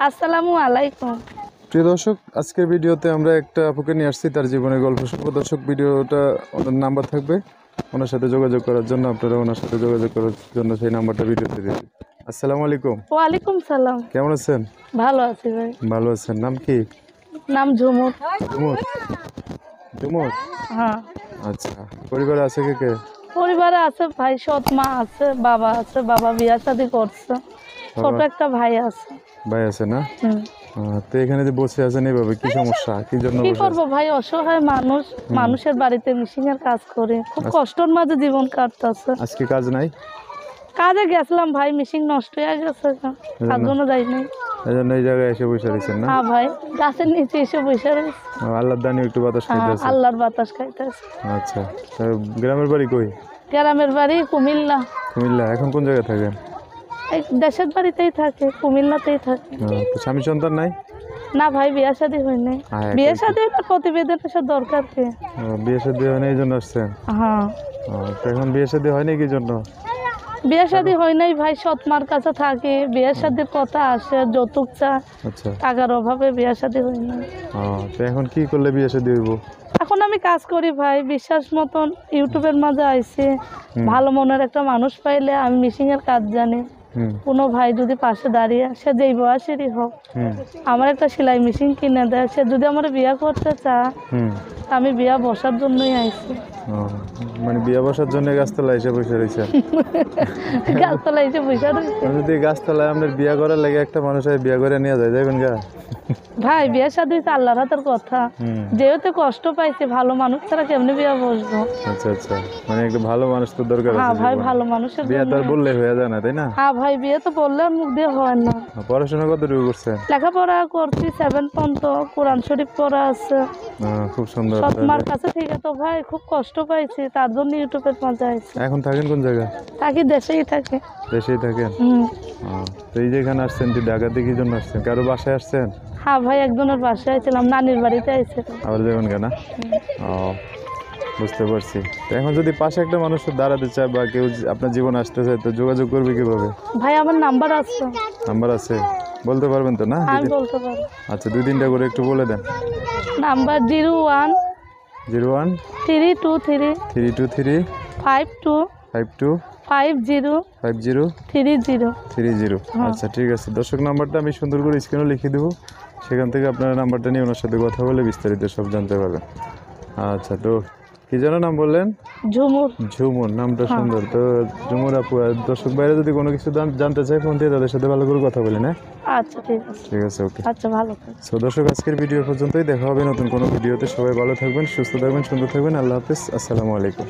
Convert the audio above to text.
আসসালামু আলাইকুম। প্রিয় দর্শক, আজকের ভিডিওতে আমরা একটা আপুকে নিয়ে আসছি, তার জীবনের গল্প শুনবো। দর্শক, ভিডিওটা ওনার নাম্বার থাকবে, ওনার সাথে যোগাযোগ করার জন্য আপনারা ওনার সাথে যোগাযোগ করার জন্য সেই নাম্বারটা ভিডিওতে দিয়েছি। আসসালামু আলাইকুম। ওয়ালাইকুম সালাম। কেমন আছেন? ভালো আছি ভাই। ভালো আছেন। নাম কি? নাম ঝুমুর। ঝুমুর। ঝুমুর, হ্যাঁ। আচ্ছা। পরিবারে আছে কে কে? পরিবারে আছে ভাই, সৎ মা আছে, বাবা আছে, বাবা বিয়া শাদী করছে, ছোট একটা ভাই আছে। ভাই আছে না? হুম। তো এখানে যে বসে আছেন এইভাবে, কি সমস্যা, কি জন্য কি বসে করবো আছেন? ভাই, অসহায় মানুষ, মানুষের বাড়িতে মিশিং এর কাজ করে খুব কষ্টের মাঝে জীবন কাটতেছে। আজকে কাজ নাই? কাজে গেছিলাম ভাই, মিশিং নষ্ট হয়ে গেছে, তার জন্য যাই নাই। এই জন্য এই জায়গায় এসে বসে রয়েছেন না? হ্যাঁ ভাই, গাছের নিচে এসে বসে রয়েছে। আল্লাহর দানি একটু বাতাস খাইতেছে। আল্লাহর বাতাস খাইতেছে। আচ্ছা, তো গ্রামের বাড়ি কই? গ্রামের বাড়ি কুমিল্লা। কুমিল্লা। এখন কোন জায়গায় থাকেন? এই দেশের বাড়িতেই থাকে, কুমিল্লাতেই থাকে। তো স্বামী সন্তান নাই? না ভাই, বিয়ে শাদী হয় নাই। বিয়ে শাদী হলে প্রতিবেদন এসব দরকার কি? বিয়ে শাদী হয় না এই জন্য আসছেন? হ্যাঁ। তো এখন বিয়ে শাদী হয় না কি জন্য? বিয়ে শাদী হয় নাই ভাই, সৎ মার কাছে থাকি, বিয়ে শাদীর কথা আসে, যৌতুক চা, আচ্ছা। টাকার অভাবে বিয়ে শাদী হয় নাই। তো এখন কি করলে বিয়ে শাদী হইব? এখন আমি কাজ করি ভাই, বিশ্বাস মতন ইউটিউবের মাঝে আইছি। ভালো মনের একটা মানুষ পাইলে, আমি মিশিং এর কাজ জানি, কোনো ভাই যদি পাশে দাঁড়িয়ে, সে যেই বয়সেরই হোক, আমার একটা সেলাই মেশিন কিনে দেয়, সে যদি আমার বিয়া করতে চায়, আমি বিয়া বসার জন্যই আইছি। মানে বিয়া বসার জন্য গাছতলায় এসে বসে রয়েছে? গাছতলায় এসে বসে রয়েছে। যদি গাছতলায় আপনার বিয়া করার লাগে একটা মানুষ বিয়া করে নিয়ে যায়, যাবেন গা? ভাই বিয়ে শাদী হচ্ছে আল্লাহর হাতের কথা, যেহেতু কষ্ট পাইছি, ভালো মানুষ ছাড়া কেমনি বিয়া বসবো? আচ্ছা আচ্ছা, মানে একটা ভালো মানুষ তো দরকার আছে। হ্যাঁ ভাই, ভালো মানুষের বিয়া তো আর বললে হয়ে যায় না, তাই না? হ্যাঁ ভাই, বিয়ে তো বললে মুখ দিয়ে হয় না। পড়াশোনা কতটুকু করছেন? লেখাপড়া করছি 7 পর্যন্ত, কোরআন শরীফ পড়া আছে। খুব সুন্দর। সৎ মার কাছে থেকে তো ভাই খুব কষ্ট পাইছি, তার জন্য ইউটিউবের মাঝে আইছি। এখন থাকেন কোন জায়গায়? থাকি দেশেই থাকি। দেশেই থাকেন? তো এই যে এখানে আসছেন, যে ঢাকাতে কি জন্য আসছেন? কারো বাসায় আসছেন? হ্যাঁ ভাই, একজনের বাসায় আইছিলাম, নানির বাড়িতে আইছে। আবার যাবেন কেনা? বুঝতে পারছি। তো এখন যদি পাশে একটা মানুষ দাঁড়াতে চায় বা কেউ আপনার জীবনে আসতে চায়, তো যোগাযোগ করবে কিভাবে? ভাই আমার নাম্বার আছে। নাম্বার আছে? বলতে পারবেন তো না? আমি বলতে পারি। আচ্ছা, 2-3টা করে একটু বলে দেন। নাম্বার 01 01 323 323 52 52 50 50 30 30। আচ্ছা ঠিক আছে। দর্শক, নাম্বারটা আমি সুন্দর করে স্ক্রিনে লিখে দেবো, সেখান থেকে আপনারা নাম্বারটা নিয়ে ওনার সাথে কথা বলে বিস্তারিত সব জানতে পারবেন। আচ্ছা, তো কি যেন নাম বললেন? ঝুমুর। ঝুমুর, নামটা সুন্দর। তো ঝুমুর আপু, দর্শক বাইরে যদি কোনো কিছু জানতে চায়, ফোন দিয়ে তাদের সাথে ভালো করে কথা বলি না? আচ্ছা ঠিক আছে। ঠিক আছে, ওকে। আচ্ছা, ভালো। সো দর্শক, আজকের ভিডিও পর্যন্তই। দেখা হবে নতুন কোনো ভিডিওতে। সবাই ভালো থাকবেন, সুস্থ থাকবেন, সুন্দর থাকবেন। আল্লাহ হাফিজ। আসসালামু আলাইকুম।